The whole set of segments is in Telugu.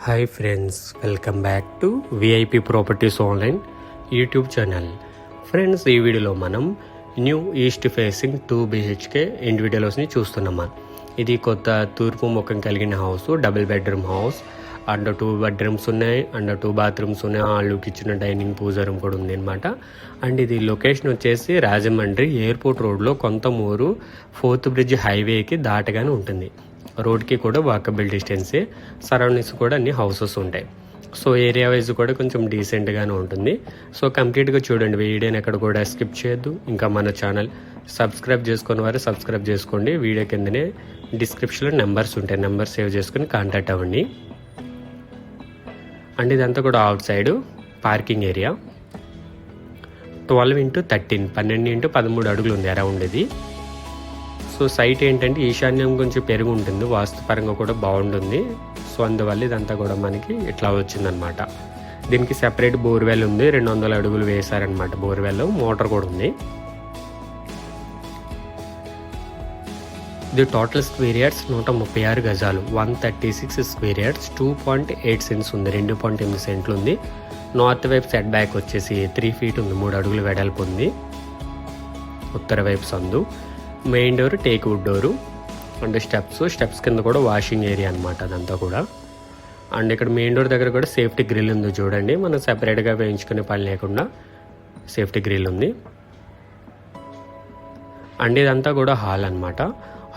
Hi friends, welcome back to VIP properties online YouTube channel. Friends, ఈ వీడియోలో మనం new east facing 2 BHK individual హౌస్ని చూస్తున్నామా. ఇది కొత్త తూర్పు ముఖం కలిగిన house, double bedroom house. And 2 bedrooms ఉన్నాయి, అండ్ 2 బాత్రూమ్స్ ఉన్నాయి, hall, kitchen, dining, puja room కూడా ఉంది అనమాట. అండ్ ఇది లొకేషన్ వచ్చేసి రాజమండ్రి ఎయిర్పోర్ట్ రోడ్లో కొంతమూరు 4th బ్రిడ్జ్ హైవేకి దాటగానే ఉంటుంది. రోడ్కి కూడా వాకబుల్ డిస్టెన్సే. సరౌండింగ్స్ కూడా అన్ని హౌసెస్ ఉంటాయి. సో ఏరియా వైజ్ కూడా కొంచెం డీసెంట్గానే ఉంటుంది. సో కంప్లీట్గా చూడండి, వీడియోని ఎక్కడ కూడా స్కిప్ చేయొద్దు. ఇంకా మన ఛానల్ సబ్స్క్రైబ్ చేసుకుని వారు సబ్స్క్రైబ్ చేసుకోండి. వీడియో కిందనే డిస్క్రిప్షన్లో నెంబర్స్ ఉంటాయి, నెంబర్ సేవ్ చేసుకుని కాంటాక్ట్ అవ్వండి. అండ్ ఇదంతా కూడా out side parking area. 12x13 12x13 అడుగులు ఉంది అరౌండ్ ఇది. సో సైట్ ఏంటంటే ఈశాన్యం కొంచెం పెరుగు ఉంటుంది, వాస్తుపరంగా కూడా బాగుంటుంది. సో అందువల్ల ఇదంతా కూడా మనకి ఇట్లా వచ్చిందనమాట. దీనికి సెపరేట్ బోర్వెల్ ఉంది, 200 అడుగులు వేశారనమాట బోర్వెల్. మోటార్ కూడా ఉంది. ఇది టోటల్ స్క్వేర్ యార్డ్స్ 136 గజాలు, 136 స్క్వేర్ యార్డ్స్, 2.8 సెంట్స్ ఉంది, 2.8 సెంట్లు ఉంది. నార్త్ వైపు సెట్ బ్యాక్ వచ్చేసి 3 feet ఉంది, 3 అడుగులు వెడల్పు ఉంది. ఉత్తర వైపు సందు. Main door teak wood door. And steps కింద కూడా వాషింగ్ ఏరియా అనమాట అదంతా కూడా. అండ్ ఇక్కడ మెయిన్ డోర్ దగ్గర కూడా సేఫ్టీ గ్రిల్ ఉంది చూడండి, మనం సెపరేట్గా వేయించుకునే పని లేకుండా సేఫ్టీ గ్రిల్ ఉంది. అండ్ ఇదంతా కూడా హాల్ అనమాట.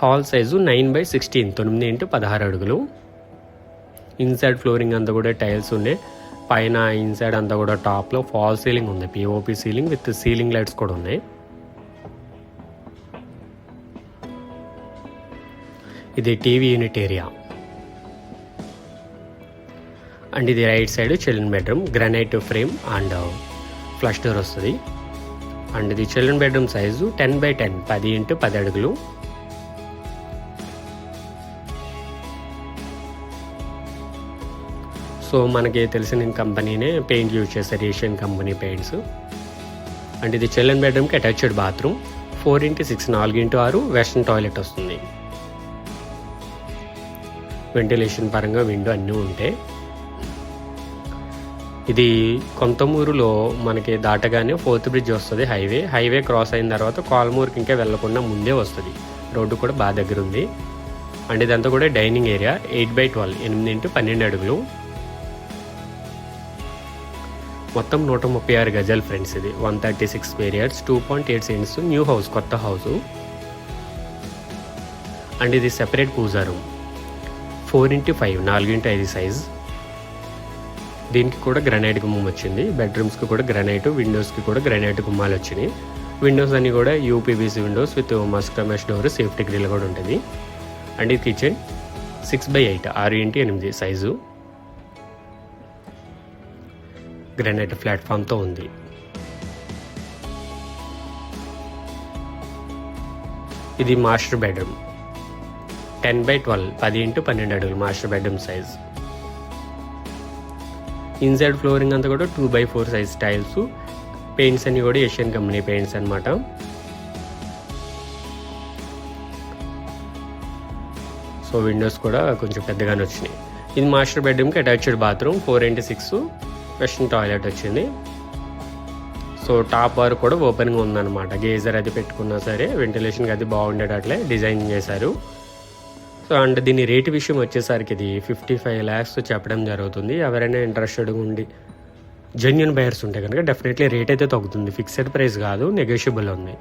హాల్ సైజు 9x16, 9x16 అడుగులు. ఇన్సైడ్ ఫ్లోరింగ్ అంతా కూడా టైల్స్ ఉన్నాయి. పైన ఇన్సైడ్ అంతా కూడా టాప్లో ఫాల్ సీలింగ్ ఉంది, POP ceiling with ceiling lights కూడా ఉన్నాయి. ఇది టీవీ యూనిట్ ఏరియా. అండ్ ఇది right side children bedroom, granite frame and flush door వస్తుంది. అండ్ ఇది children bedroom size 10x10, 10x10 అడుగులు. సో మనకి తెలిసిన కంపెనీనే పెయింట్ యూజ్ చేస్తారు, ఏషియన్ కంపెనీ పెయింట్స్. అండ్ ఇది చిల్డ్రన్ బెడ్రూమ్కి attached bathroom, 4x6, 4x6 western toilet వస్తుంది. వెంటిలేషన్ పరంగా విండో అన్నీ ఉంటాయి. ఇది కొంతమూరులో మనకి దాటగానే 4th బ్రిడ్జ్ వస్తుంది, హైవే క్రాస్ అయిన తర్వాత కాల్మూరుకి ఇంకా వెళ్లకుండా ముందే వస్తుంది. రోడ్డు కూడా బాగా దగ్గర ఉంది. అండ్ ఇదంతా కూడా డైనింగ్ ఏరియా, 8x12, 8x12 అడుగులు. మొత్తం 136 గజాలు ఫ్రెండ్స్. ఇది 136 square yards, 2.8 cents, new house, కొత్త హౌసు. అండ్ ఇది సెపరేట్ పూజా రూమ్, 4x5, 4x5 సైజ్. దీనికి కూడా గ్రానైట్ గుమ్మం వచ్చింది. బెడ్రూమ్స్కి కూడా గ్రానైట్, విండోస్కి కూడా గ్రానైట్ గుమ్మాలు వచ్చినాయి. విండోస్ అన్నీ కూడా UPVC windows with musk mesh door, safety grill కూడా ఉంటుంది. అండ్ ఇది kitchen 6x8, 6x8 size. Granite ప్లాట్ఫామ్తో ఉంది. ఇది మాస్టర్ బెడ్రూమ్, 10x12, 10x12 అడుగులు master bedroom size. Inside flooring అంతా కూడా 2x4 సైజ్ టైల్స్. పెయింట్స్ అన్ని కూడా ఏషియన్ కంపెనీ పెయింట్స్ అనమాట. సో విండోస్ కూడా కొంచెం పెద్దగానే వచ్చినాయి. ఇది మాస్టర్ బెడ్రూమ్కి attached bathroom, 4x6 western toilet వచ్చింది. సో టాప్ వరకు కూడా ఓపెన్గా ఉందన్నమాట. గేజర్ అది పెట్టుకున్నా సరే వెంటిలేషన్కి అది బాగుండేటట్లే డిజైన్ చేశారు. సో అండ్ దీని రేటు విషయం వచ్చేసరికి ఇది 55 lakhs చెప్పడం జరుగుతుంది. ఎవరైనా ఇంట్రెస్టెడ్గా ఉండి జెన్యూన్ బయర్స్ ఉంటే కనుక డెఫినెట్లీ రేట్ అయితే తగ్గుతుంది. ఫిక్స్డ్ ప్రైస్ కాదు, నెగోషియబుల్ ఉంది.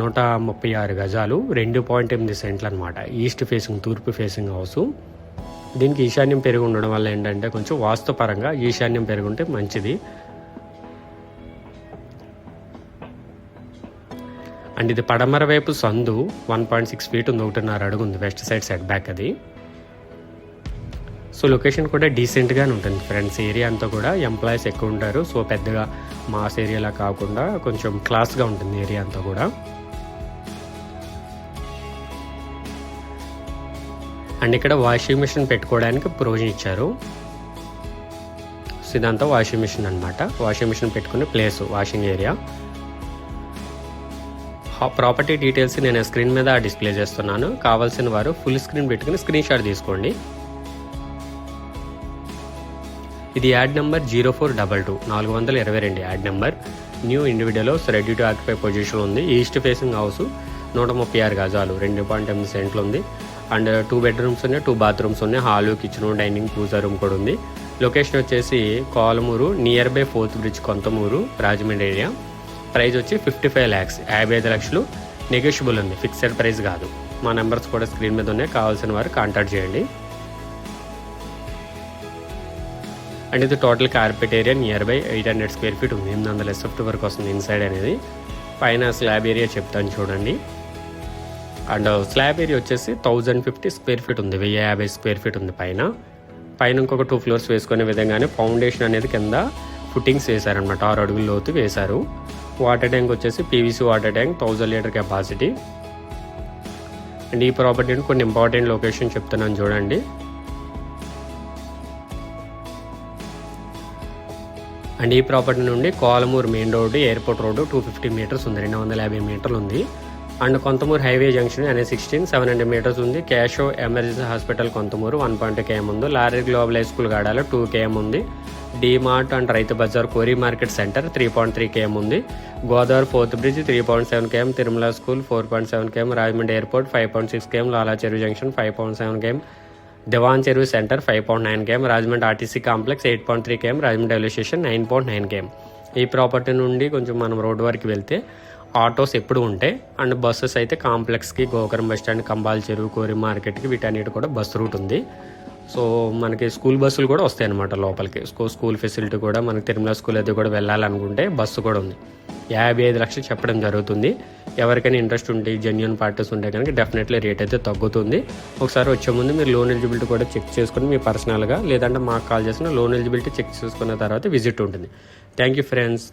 136 గజాలు, 2.8 సెంట్లు అనమాట. ఈస్ట్ ఫేసింగ్, తూర్పు ఫేసింగ్ హౌస్. దీనికి ఈశాన్యం పెరిగి ఉండడం వల్ల ఏంటంటే కొంచెం వాస్తుపరంగా ఈశాన్యం పెరిగి ఉంటే మంచిది. అండ్ ఇది పడమర వైపు సందు, 1.6 feet ఉంది, 1.5 అడుగు ఉంది, వెస్ట్ సైడ్ సెట్ బ్యాక్ అది. సో లొకేషన్ కూడా డీసెంట్గానే ఉంటుంది ఫ్రెండ్స్. ఏరియా అంతా కూడా ఎంప్లాయీస్ ఎక్కువ ఉంటారు. సో పెద్దగా మాస్ ఏరియాలా కాకుండా కొంచెం క్లాస్గా ఉంటుంది ఏరియా అంతా కూడా. అండ్ ఇక్కడ వాషింగ్ మిషన్ పెట్టుకోవడానికి ప్రొవిజన్ ఇచ్చారు. సో ఇదంతా వాషింగ్ మిషన్ అనమాట. వాషింగ్ మిషన్ పెట్టుకునే place, washing area. Property details నేను స్క్రీన్ మీద డిస్ప్లే చేస్తున్నాను. కావాల్సిన వారు ఫుల్ స్క్రీన్ పెట్టుకుని స్క్రీన్ షాట్ తీసుకోండి. ఇది add number 0422 422 add number. New individual house ready to occupy position ఉంది. ఈస్ట్ ఫేసింగ్ హౌస్ 136 గజాలు 2.8 సెంట్లు ఉంది. అండ్ 2 బెడ్రూమ్స్ ఉన్నాయి, 2 బాత్రూమ్స్ ఉన్నాయి. Hall, kitchen, dining, puja room కూడా ఉంది. లొకేషన్ వచ్చేసి Kolamuru, near by 4th bridge, Konthamuru, Rajahmundry area. Price వచ్చి 55 lakhs, 55 లక్షలు. నెగోషియబుల్ ఉంది, ఫిక్స్డ్ ప్రైస్ కాదు. మా నెంబర్స్ కూడా స్క్రీన్ మీద ఉన్నాయి, కావాల్సిన వారు కాంటాక్ట్ చేయండి. అండ్ ఇది total carpet area near by 800 square feet ఉంది. 800 SFT వరకు వస్తుంది ఇన్సైడ్ అనేది. పైన స్లాబ్ ఏరియా చెప్తాను చూడండి. అండ్ స్లాబ్ ఏరియా వచ్చేసి 1050 square feet ఉంది, 1050 square feet ఉంది. పైన ఇంకొక 2 floors వేసుకునే విధంగానే ఫౌండేషన్ అనేది కింద ఫుట్టింగ్స్ వేశారనమాట. 6 అడుగుల లోతు వేశారు. వాటర్ ట్యాంక్ వచ్చేసి PVC water tank, 1000 litre capacity. And ఈ ప్రాపర్టీ కొన్ని ఇంపార్టెంట్ లొకేషన్ చెప్తున్నాను చూడండి. అండ్ ఈ ప్రాపర్టీ నుండి Kolamuru main road, airport road 250 meters ఉంది, 250 మీటర్లు ఉంది. And Konthamuru highway junction NH16 700 meters ఉంది. క్యాషో ఎమర్జెన్సీ హాస్పిటల్ కొంతమూరు 1.2 km ఉంది. Lorry global high school Gadala 2 km ఉంది. డిమార్ట్ అండ్ రైతు బజార్ కోరి మార్కెట్ సెంటర్ 3.3 km ఉంది. Godavari 4th bridge 3.7 km, Tirumala school 4.7 km, Rajahmundry airport 5.6 km, లాలా చెరువు జంక్షన్ 5.7 km, దివాన్ చెరువు centre 5.9 km, Rajahmundry RTC complex 8.3 km, Rajahmundry railway station 9.9 km. ఈ ప్రాపర్టీ నుండి కొంచెం మనం రోడ్డు వరకు వెళ్తే ఆటోస్ ఎప్పుడు ఉంటాయి. అండ్ బస్సెస్ అయితే కాంప్లెక్స్కి, గోకరం బస్ స్టాండ్, కంబాల్ చెరువు, కోరి మార్కెట్కి వీటన్నిటి కూడా బస్ రూట్ ఉంది. సో మనకి స్కూల్ బస్సులు కూడా వస్తాయి అన్నమాట లోపలికి. స్కూల్ ఫెసిలిటీ కూడా మనకి తిరుమల స్కూల్ అయితే కూడా వెళ్ళాలనుకుంటే బస్సు కూడా ఉంది. 55 లక్షలు చెప్పడం జరుగుతుంది. ఎవరికైనా ఇంట్రెస్ట్ ఉంటే, జెన్యూన్ పార్టీస్ ఉంటే కనుక డెఫినెట్లీ రేట్ అయితే తగ్గుతుంది. ఒకసారి వచ్చే ముందు మీరు లోన్ ఎలిజిబిలిటీ కూడా చెక్ చేసుకుని మీ పర్సనల్గా, లేదంటే మాకు కాల్ చేసిన లోన్ ఎలిజిబిలిటీ చెక్ చేసుకున్న తర్వాత విజిట్ ఉంటుంది. Thank you friends.